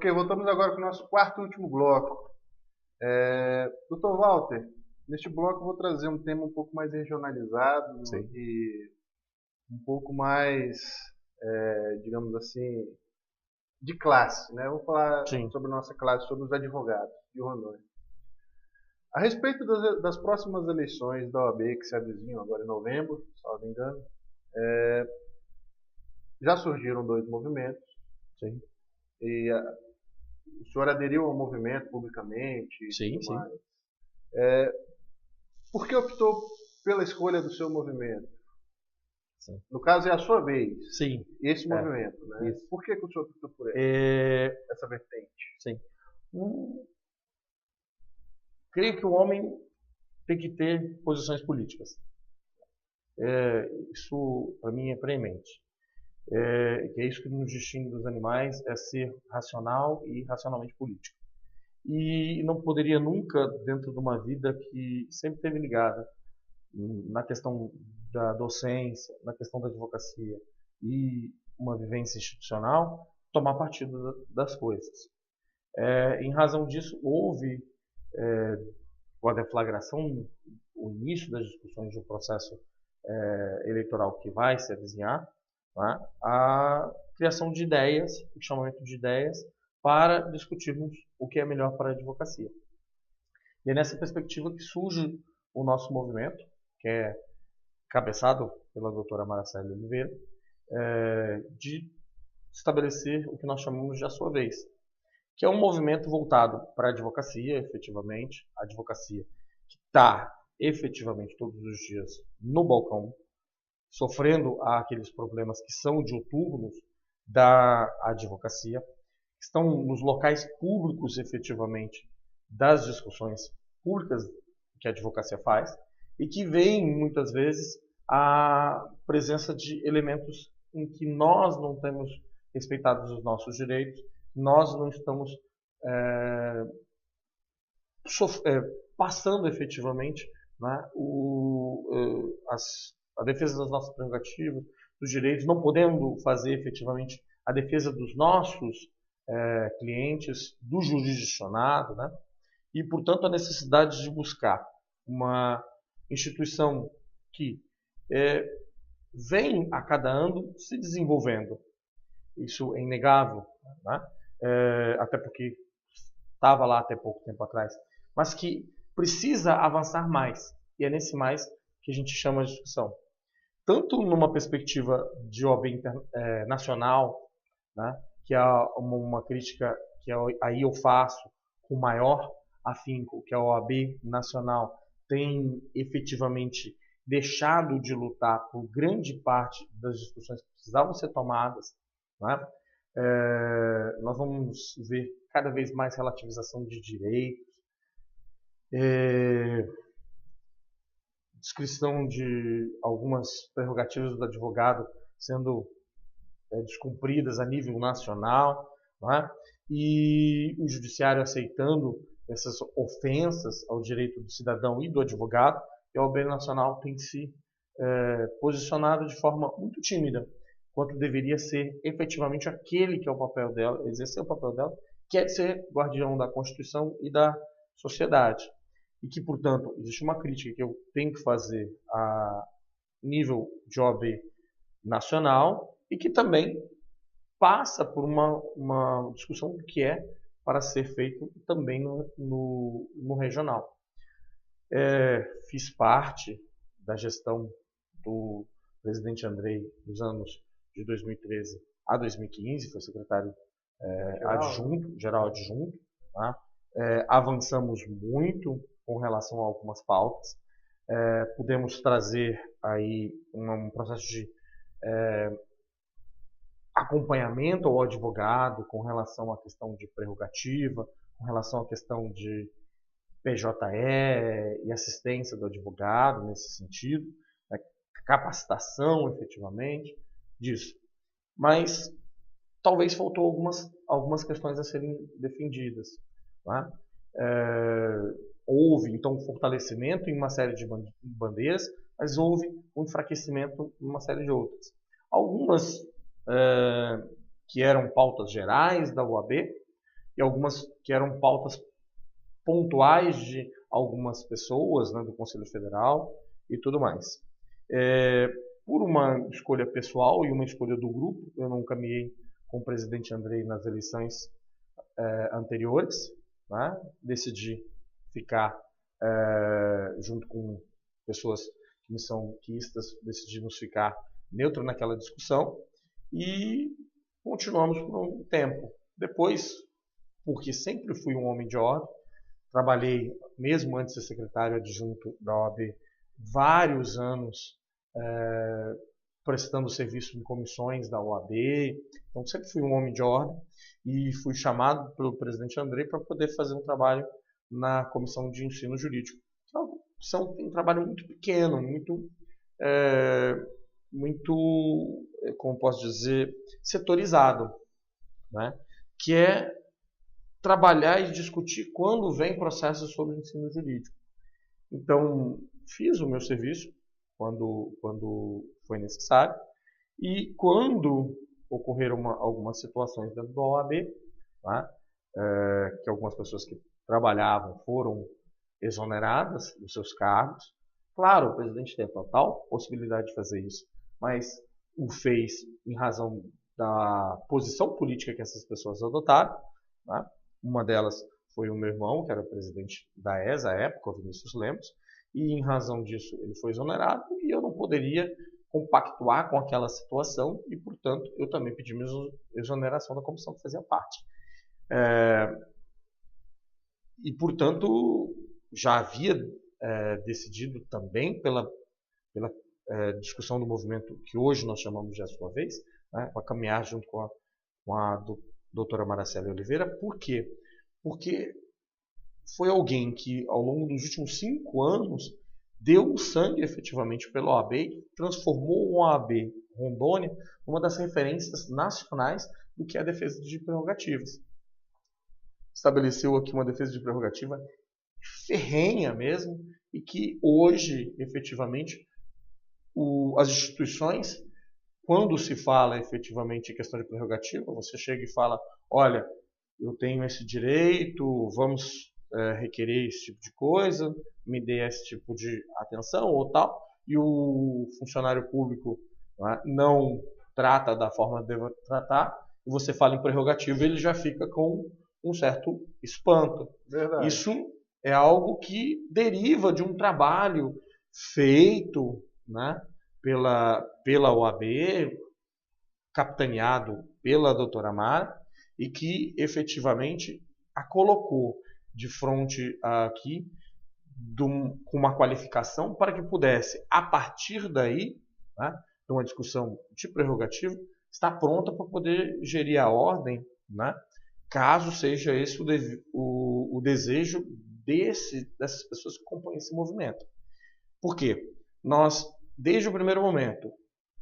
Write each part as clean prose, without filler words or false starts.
Ok, voltamos agora para o nosso quarto e último bloco. Dr. Walter, neste bloco eu vou trazer um tema um pouco mais regionalizado Sim. e um pouco mais, digamos assim, de classe, né? Vou falar Sim. sobre a nossa classe, sobre os advogados de Rondônia. A respeito das próximas eleições da OAB que se avizinham agora em novembro, se não me engano, já surgiram dois movimentos. Sim. E o senhor aderiu ao movimento publicamente e Sim, tudo sim. mais. Por que optou pela escolha do seu movimento? Sim. No caso, é a sua vez. Sim. Esse movimento, né? Isso. Por que o senhor optou por essa vertente? Sim. Creio que o homem tem que ter posições políticas. Isso, para mim, é preemente. Que é isso que nos distingue dos animais, é ser racional e racionalmente político. E não poderia nunca, dentro de uma vida que sempre esteve ligada na questão da docência, na questão da advocacia e uma vivência institucional, tomar partido das coisas. Em razão disso, houve, com a deflagração, o início das discussões de um processo eleitoral que vai se avizinhar, né, a criação de ideias, o chamamento de ideias, para discutirmos o que é melhor para a advocacia. E é nessa perspectiva que surge o nosso movimento, que é cabeçado pela doutora Maracélia Oliveira, de estabelecer o que nós chamamos de A Sua Vez, que é um movimento voltado para a advocacia, efetivamente, a advocacia que está efetivamente todos os dias no balcão, sofrendo aqueles problemas que são diuturnos da advocacia, que estão nos locais públicos efetivamente das discussões públicas que a advocacia faz e que veem muitas vezes a presença de elementos em que nós não temos respeitados os nossos direitos, nós não estamos passando efetivamente, né, a defesa das nossas prerrogativas, dos direitos, não podendo fazer efetivamente a defesa dos nossos clientes, do jurisdicionado, né? E, portanto, a necessidade de buscar uma instituição que vem a cada ano se desenvolvendo. Isso é inegável, né? Até porque estava lá até pouco tempo atrás, mas que precisa avançar mais. E é nesse mais que a gente chama de discussão. Tanto numa perspectiva de OAB nacional, né, que é uma crítica que aí eu faço com maior afinco, que a OAB nacional tem efetivamente deixado de lutar por grande parte das discussões que precisavam ser tomadas, né? Nós vamos ver cada vez mais relativização de direitos, descrição de algumas prerrogativas do advogado sendo descumpridas a nível nacional, né? E o judiciário aceitando essas ofensas ao direito do cidadão e do advogado, e a OAB Nacional tem se posicionado de forma muito tímida, quanto deveria ser efetivamente aquele que é o papel dela, exercer o papel dela, que é de ser guardião da Constituição e da sociedade. E que, portanto, existe uma crítica que eu tenho que fazer a nível de OAB nacional e que também passa por uma discussão do que é para ser feito também no regional. Fiz parte da gestão do presidente Andrei nos anos de 2013 a 2015, foi secretário geral adjunto. Tá? Avançamos muito com relação a algumas pautas. Pudemos trazer aí um processo de acompanhamento ao advogado com relação à questão de prerrogativa, com relação à questão de PJE e assistência do advogado nesse sentido, né, capacitação efetivamente disso. Mas talvez faltou algumas questões a serem defendidas. Né? Houve então um fortalecimento em uma série de bandeiras, mas houve um enfraquecimento em uma série de outras. Algumas que eram pautas gerais da OAB, e algumas que eram pautas pontuais de algumas pessoas, né, do Conselho Federal e tudo mais. Por uma escolha pessoal e uma escolha do grupo, eu não caminhei com o presidente Andrei nas eleições anteriores, né? Decidi ficar junto com pessoas que me são quistas, decidimos ficar neutro naquela discussão e continuamos por um tempo. Depois, porque sempre fui um homem de ordem, trabalhei, mesmo antes de ser secretário adjunto da OAB, vários anos prestando serviço em comissões da OAB, então sempre fui um homem de ordem e fui chamado pelo presidente Andrei para poder fazer um trabalho na Comissão de Ensino Jurídico. Então, um trabalho muito pequeno, muito, como posso dizer, setorizado, né? Que é trabalhar e discutir quando vem processos sobre ensino jurídico. Então, fiz o meu serviço quando foi necessário e quando ocorreram algumas situações dentro da OAB, tá? Que algumas pessoas que trabalhavam foram exoneradas dos seus cargos. Claro, o presidente tem a total possibilidade de fazer isso, mas o fez em razão da posição política que essas pessoas adotaram, tá? Uma delas foi o meu irmão, que era o presidente da ESA à época, o Vinícius Lemos, e em razão disso ele foi exonerado e eu não poderia compactuar com aquela situação e, portanto, eu também pedi minha exoneração da comissão que fazia parte. E, portanto, já havia decidido também pela discussão do movimento que hoje nós chamamos de A Sua Vez, né, para caminhar junto com a doutora Maracela Oliveira. Por quê? Porque foi alguém que, ao longo dos últimos 5 anos, deu sangue efetivamente pela OAB e transformou a OAB Rondônia numa das referências nacionais do que é a defesa de prerrogativas. Estabeleceu aqui uma defesa de prerrogativa ferrenha mesmo e que hoje, efetivamente, as instituições, quando se fala efetivamente em questão de prerrogativa, você chega e fala, olha, eu tenho esse direito, vamos requerer esse tipo de coisa, me dê esse tipo de atenção ou tal, e o funcionário público, né, não trata da forma que deve tratar, e você fala em prerrogativa, ele já fica com um certo espanto. Verdade. Isso é algo que deriva de um trabalho feito, né, pela OAB, capitaneado pela doutora Mara, e que efetivamente a colocou de frente aqui com uma qualificação para que pudesse, a partir daí, né, de uma discussão de prerrogativa, estar pronta para poder gerir a ordem, né, caso seja esse o desejo dessas pessoas que compõem esse movimento. Por quê? Nós, desde o primeiro momento,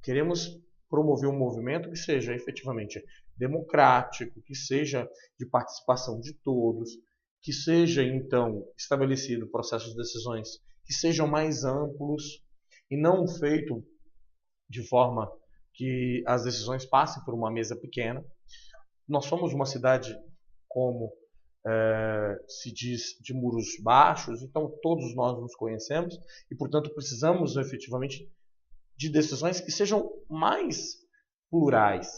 queremos promover um movimento que seja efetivamente democrático, que seja de participação de todos, que seja, então, estabelecido processos de decisões que sejam mais amplos e não feito de forma que as decisões passem por uma mesa pequena. Nós somos uma cidade, como se diz, de muros baixos, então todos nós nos conhecemos e, portanto, precisamos efetivamente de decisões que sejam mais plurais,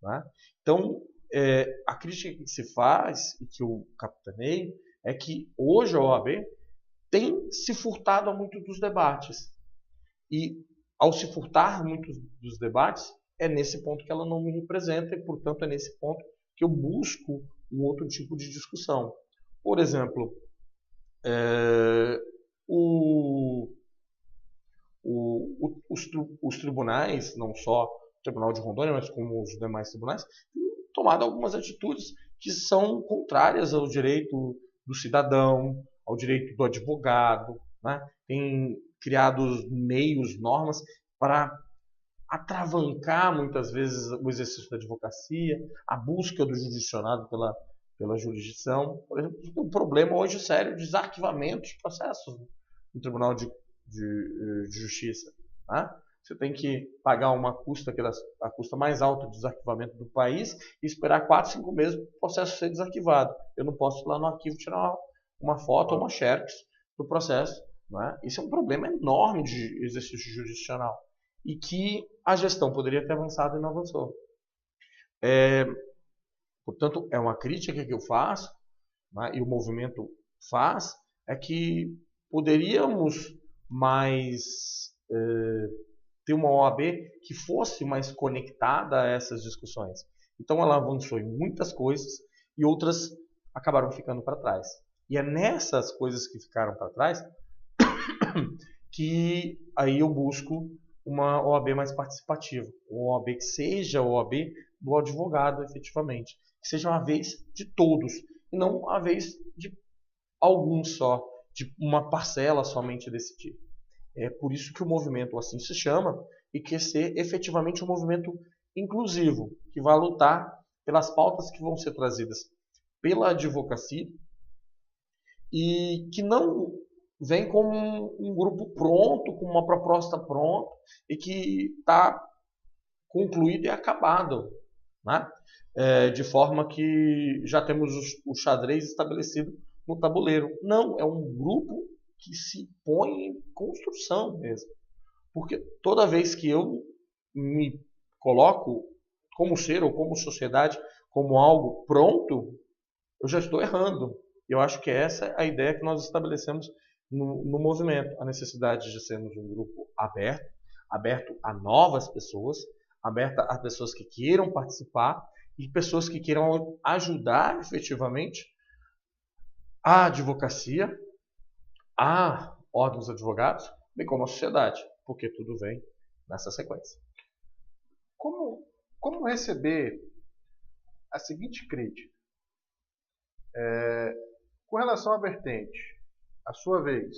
né? Então, a crítica que se faz e que eu capitaneio é que hoje a OAB tem se furtado a muito dos debates. E, ao se furtar muito dos debates, é nesse ponto que ela não me representa e, portanto, é nesse ponto que eu busco um outro tipo de discussão. Por exemplo, os tribunais, não só o Tribunal de Rondônia, mas como os demais tribunais, têm tomado algumas atitudes que são contrárias ao direito do cidadão, ao direito do advogado, né? Tem criado meios, normas para atravancar muitas vezes o exercício da advocacia, a busca do jurisdicionado pela jurisdição. Por exemplo, tem um problema hoje sério de desarquivamento de processos no Tribunal de Justiça, né? Você tem que pagar uma custa, a custa mais alta de desarquivamento do país, e esperar 4, 5 meses para o processo ser desarquivado. Eu não posso ir lá no arquivo tirar uma foto ou uma xerox do processo. Não é? Isso é um problema enorme de exercício jurisdicional e que a gestão poderia ter avançado e não avançou. Portanto, é uma crítica que eu faço, né, e o movimento faz, é que poderíamos mais ter uma OAB que fosse mais conectada a essas discussões. Então ela avançou em muitas coisas e outras acabaram ficando para trás. E é nessas coisas que ficaram para trás que aí eu busco uma OAB mais participativa, uma OAB que seja a OAB do advogado efetivamente, que seja uma vez de todos e não a vez de alguns só, de uma parcela somente decidir. É por isso que o movimento assim se chama e quer ser efetivamente um movimento inclusivo, que vai lutar pelas pautas que vão ser trazidas pela advocacia e que não vem com um grupo pronto, com uma proposta pronta e que está concluído e acabado, né? De forma que já temos o xadrez estabelecido no tabuleiro. Não, é um grupo que se põe em construção mesmo. Porque toda vez que eu me coloco como ser ou como sociedade, como algo pronto, eu já estou errando. Eu acho que essa é a ideia que nós estabelecemos no movimento. A necessidade de sermos um grupo aberto a novas pessoas, aberto a pessoas que queiram participar e pessoas que queiram ajudar efetivamente a advocacia, a ordem dos advogados, bem como a sociedade, porque tudo vem nessa sequência. Como receber a seguinte crítica? Com relação à vertente, a sua vez,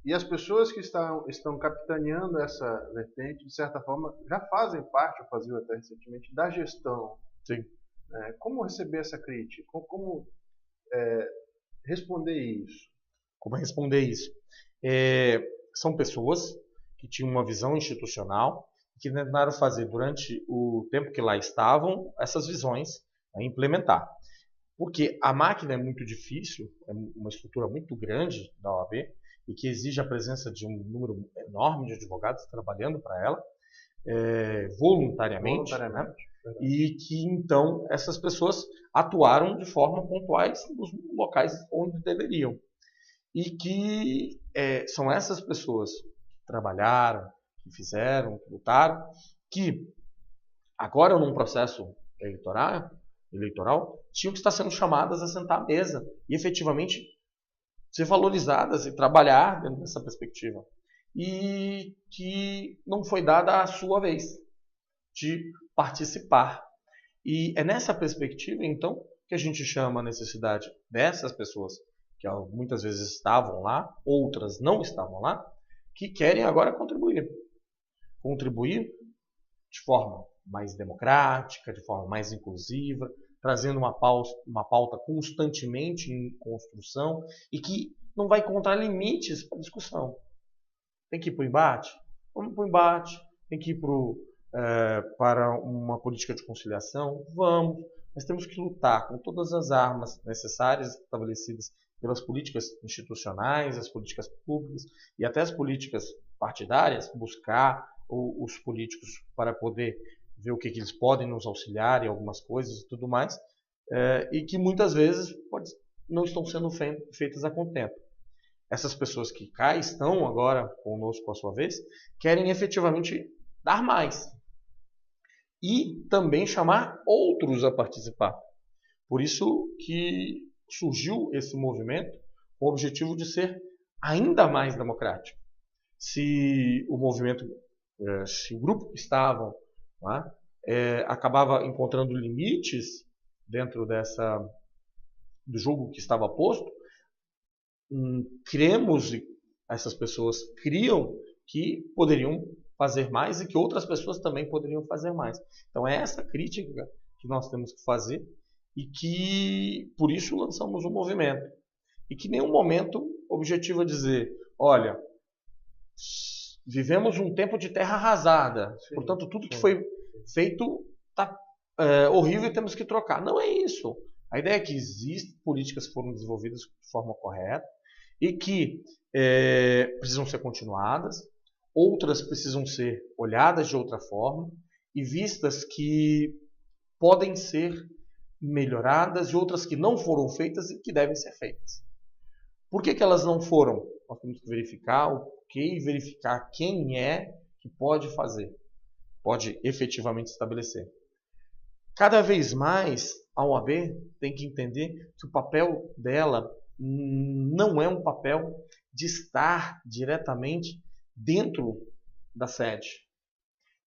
e as pessoas que estão capitaneando essa vertente, de certa forma, já fazem parte, ou faziam até recentemente, da gestão. Sim. Como receber essa crítica? Como responder isso? Como responder isso? São pessoas que tinham uma visão institucional e que tentaram fazer durante o tempo que lá estavam essas visões a implementar. Porque a máquina é muito difícil, é uma estrutura muito grande da OAB e que exige a presença de um número enorme de advogados trabalhando para ela, voluntariamente. Né? E que então essas pessoas atuaram de forma pontuais nos locais onde deveriam. E que são essas pessoas que trabalharam, que fizeram, que lutaram, que agora num processo eleitoral tinham que estar sendo chamadas a sentar à mesa e efetivamente ser valorizadas e trabalhar dentro dessa perspectiva. E que não foi dada a sua vez de participar. E é nessa perspectiva, então, que a gente chama a necessidade dessas pessoas, que muitas vezes estavam lá, outras não estavam lá, que querem agora contribuir. Contribuir de forma mais democrática, de forma mais inclusiva, trazendo uma pauta constantemente em construção e que não vai encontrar limites para a discussão. Tem que ir para o embate? Vamos para o embate. Tem que ir para uma política de conciliação? Vamos. Nós temos que lutar com todas as armas necessárias estabelecidas pelas políticas institucionais, as políticas públicas e até as políticas partidárias, buscar os políticos para poder ver o que eles podem nos auxiliar em algumas coisas e tudo mais, e que muitas vezes não estão sendo feitas a contento. Essas pessoas que cá estão agora conosco à sua vez, querem efetivamente dar mais e também chamar outros a participar. Por isso que surgiu esse movimento com o objetivo de ser ainda mais democrático. Se o grupo que estavam lá, acabava encontrando limites dentro do jogo que estava posto, essas pessoas criam que poderiam fazer mais e que outras pessoas também poderiam fazer mais. Então é essa crítica que nós temos que fazer e que por isso lançamos um movimento. E que em nenhum momento o objetivo é dizer, olha, vivemos um tempo de terra arrasada. Sim, Portanto, tudo que sim. foi feito está horrível e temos que trocar. Não é isso. A ideia é que existem políticas que foram desenvolvidas de forma correta e que precisam ser continuadas, outras precisam ser olhadas de outra forma e vistas que podem ser melhoradas e outras que não foram feitas e que devem ser feitas. Por que elas não foram? Nós temos que verificar o porquê e verificar quem é que pode fazer, pode efetivamente estabelecer. Cada vez mais a OAB tem que entender que o papel dela não é um papel de estar diretamente dentro da sede,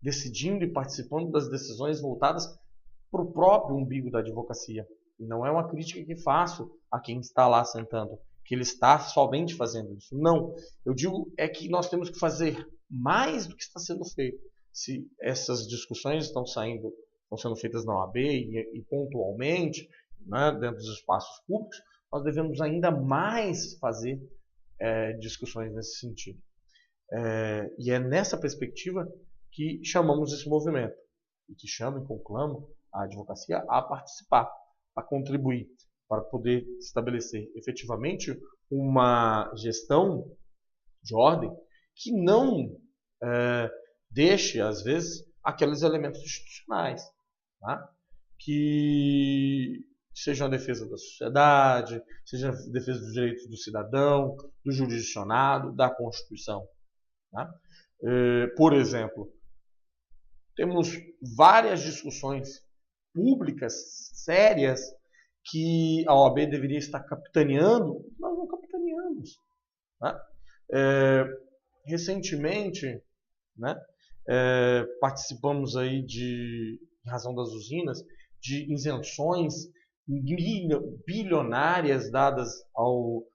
decidindo e participando das decisões voltadas para o próprio umbigo da advocacia. Não é uma crítica que faço a quem está lá sentando, que ele está somente fazendo isso. Não. Eu digo é que nós temos que fazer mais do que está sendo feito. Se essas discussões estão sendo feitas na OAB e pontualmente, né, dentro dos espaços públicos, nós devemos ainda mais fazer discussões nesse sentido. E é nessa perspectiva que chamamos esse movimento, e que chama e conclama a advocacia a participar, a contribuir, para poder estabelecer efetivamente uma gestão de ordem que não deixe, às vezes, aqueles elementos institucionais, tá? Que sejam a defesa da sociedade, seja a defesa dos direitos do cidadão, do jurisdicionado, da Constituição. Tá? Por exemplo, temos várias discussões públicas, sérias, que a OAB deveria estar capitaneando, nós não capitaneamos. Tá? Recentemente, né, participamos aí em razão das usinas, de isenções bilionárias dadas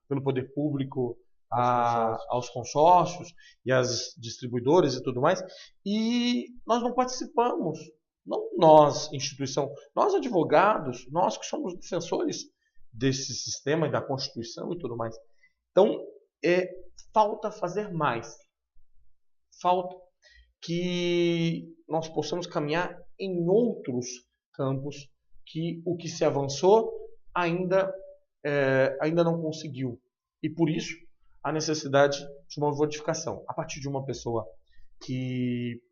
pelo poder público aos consórcios e às distribuidoras e tudo mais, e nós não participamos. Não nós, instituição, nós advogados, nós que somos defensores desse sistema e da Constituição e tudo mais. Então, falta fazer mais. Falta que nós possamos caminhar em outros campos que o que se avançou ainda não conseguiu. E por isso, a necessidade de uma modificação. A partir de uma pessoa que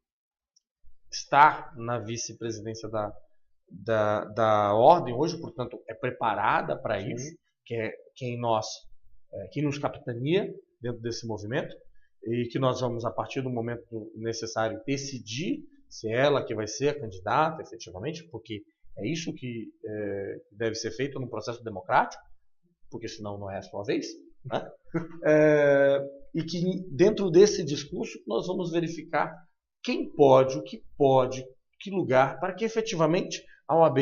está na vice-presidência da ordem hoje, portanto, é preparada para isso, que é quem nos capitania dentro desse movimento, e que nós vamos, a partir do momento necessário, decidir se é ela que vai ser a candidata, efetivamente, porque é isso que deve ser feito no processo democrático, porque senão não é a sua vez, né? E que dentro desse discurso nós vamos verificar quem pode, o que pode, que lugar, para que efetivamente a OAB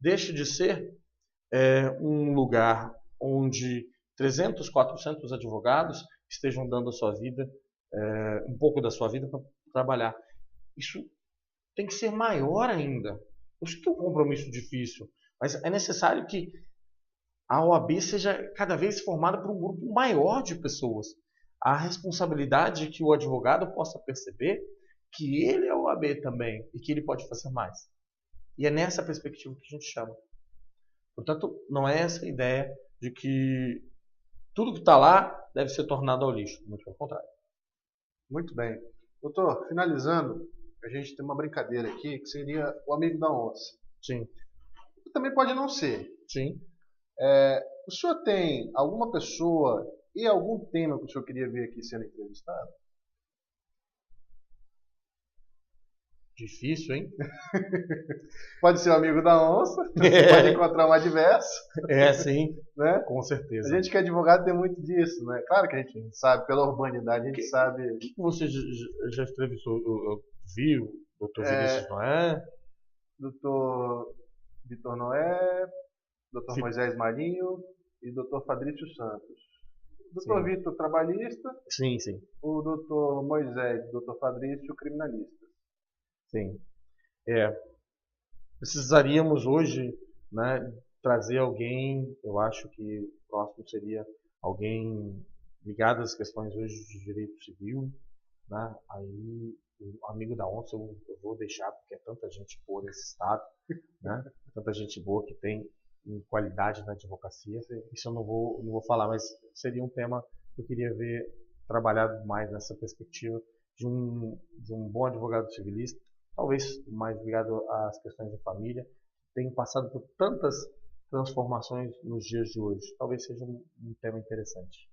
deixe de ser um lugar onde 300, 400 advogados estejam dando a sua vida, um pouco da sua vida para trabalhar. Isso tem que ser maior ainda. Eu sei que é um compromisso difícil, mas é necessário que a OAB seja cada vez formada por um grupo maior de pessoas. A responsabilidade de que o advogado possa perceber que ele é OAB também e que ele pode fazer mais. E é nessa perspectiva que a gente chama. Portanto, não é essa a ideia de que tudo que está lá deve ser tornado ao lixo. Muito pelo contrário. Muito bem. Doutor, finalizando, a gente tem uma brincadeira aqui que seria o amigo da onça. Sim. Também pode não ser. Sim. O senhor tem alguma pessoa e algum tema que o senhor queria ver aqui sendo entrevistado? Difícil, hein? Pode ser o amigo da onça, pode encontrar um adverso. Sim, né? Com certeza. A gente que é advogado tem muito disso, né? Claro que a gente sabe, pela urbanidade, a gente sabe... O que você já entrevistou? Eu vi o Dr. Vinícius Noé? Dr. Vitor Noé, Dr. Moisés Marinho e Dr. Fabrício Santos. Dr. Vitor, trabalhista. Sim. O Dr. Moisés e o Dr. Fabrício, criminalista. Sim. Precisaríamos hoje, né, trazer alguém, eu acho que o próximo seria alguém ligado às questões hoje de direito civil, né? Aí o amigo da onça eu vou deixar, porque é tanta gente boa nesse estado, né? Tanta gente boa que tem qualidade na advocacia. Isso eu não vou falar, mas seria um tema que eu queria ver trabalhado mais nessa perspectiva de um bom advogado civilista, talvez mais ligado às questões de família, tem passado por tantas transformações nos dias de hoje. Talvez seja um tema interessante.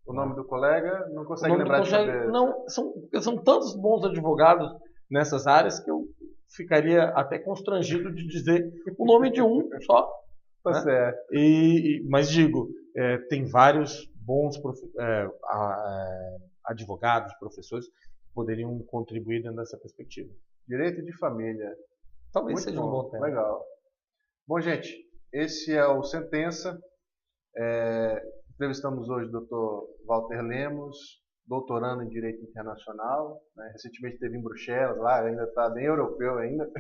O nome do colega não consegue lembrar de cabeça. Não, são tantos bons advogados nessas áreas que eu ficaria até constrangido de dizer o nome de um só. Tá né? certo. Mas digo, tem vários bons advogados, professores que poderiam contribuir dentro dessa perspectiva. Direito de família. Talvez Muito seja um bom tema. Legal. Bom, gente, esse é o Sentença. Entrevistamos hoje o Dr. Walter Lemos, doutorando em Direito Internacional. Né? Recentemente esteve em Bruxelas, lá ainda está bem europeu ainda.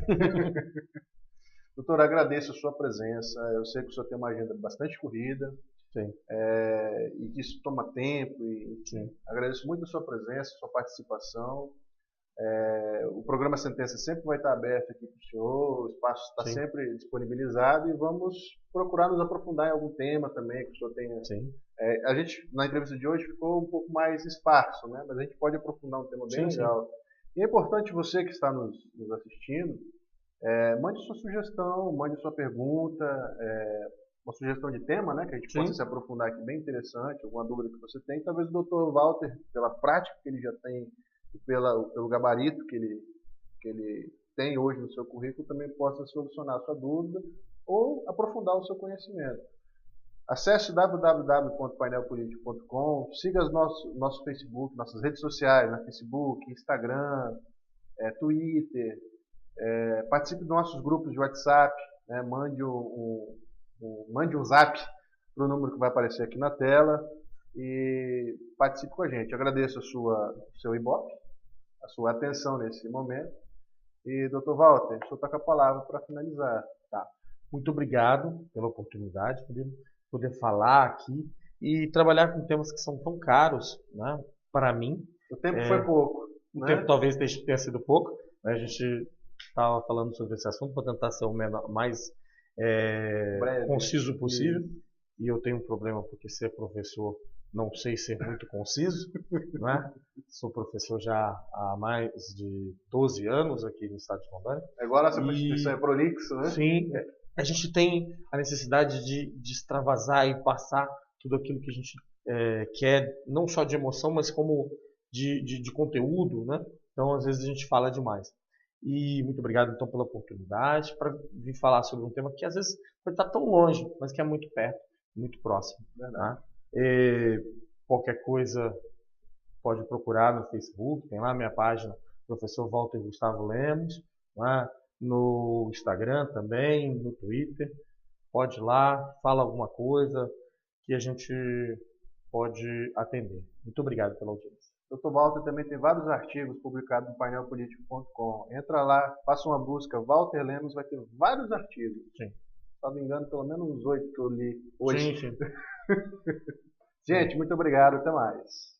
Doutor, agradeço a sua presença. Eu sei que o senhor tem uma agenda bastante corrida. Sim. E que isso toma tempo. Sim. Agradeço muito a sua presença, a sua participação. O programa Sentença sempre vai estar aberto aqui para o senhor, o espaço está sempre disponibilizado e vamos procurar nos aprofundar em algum tema também que o senhor tenha. Sim. A gente, na entrevista de hoje, ficou um pouco mais esparso, né? Mas a gente pode aprofundar um tema bem legal. E é importante você que está nos assistindo, mande sua sugestão, mande sua pergunta, uma sugestão de tema, né? Que a gente possa se aprofundar aqui, bem interessante, alguma dúvida que você tem. Talvez o Dr. Walter, pela prática que ele já tem e pelo gabarito que ele tem hoje no seu currículo, também possa solucionar a sua dúvida ou aprofundar o seu conhecimento. Acesse www.painelpolitico.com, siga nosso Facebook, nossas redes sociais, na Facebook, Instagram, Twitter, participe dos nossos grupos de WhatsApp, né? Mande um zap para o número que vai aparecer aqui na tela e participe com a gente. Eu agradeço o seu ibope, a sua atenção nesse momento. E, Dr. Walter, o senhor está com a palavra para finalizar. Tá. Muito obrigado pela oportunidade de poder falar aqui e trabalhar com temas que são tão caros, né, para mim. O tempo foi pouco. O tempo talvez tenha sido pouco. Né? A gente estava falando sobre esse assunto para tentar ser o mais conciso possível. E eu tenho um problema porque ser professor não sei ser muito conciso, né? Sou professor já há mais de 12 anos aqui no estado de Rondônia. Agora essa Constituição é prolixo, né? Sim, a gente tem a necessidade de extravasar e passar tudo aquilo que a gente quer, não só de emoção, mas como de conteúdo, né? Então, às vezes a gente fala demais. E muito obrigado, então, pela oportunidade para vir falar sobre um tema que às vezes pode estar tão longe, mas que é muito perto, muito próximo. Né? Qualquer coisa pode procurar no Facebook, tem lá a minha página, Professor Walter Gustavo Lemos, né? No Instagram também, no Twitter. Pode ir lá, fala alguma coisa que a gente pode atender. Muito obrigado pela audiência. Dr. Walter também tem vários artigos publicados no painelpolitico.com. Entra lá, faça uma busca, Walter Lemos, vai ter vários artigos. Sim. Se não me engano, pelo menos uns 8 que eu li hoje. Sim. Gente, muito obrigado, até mais.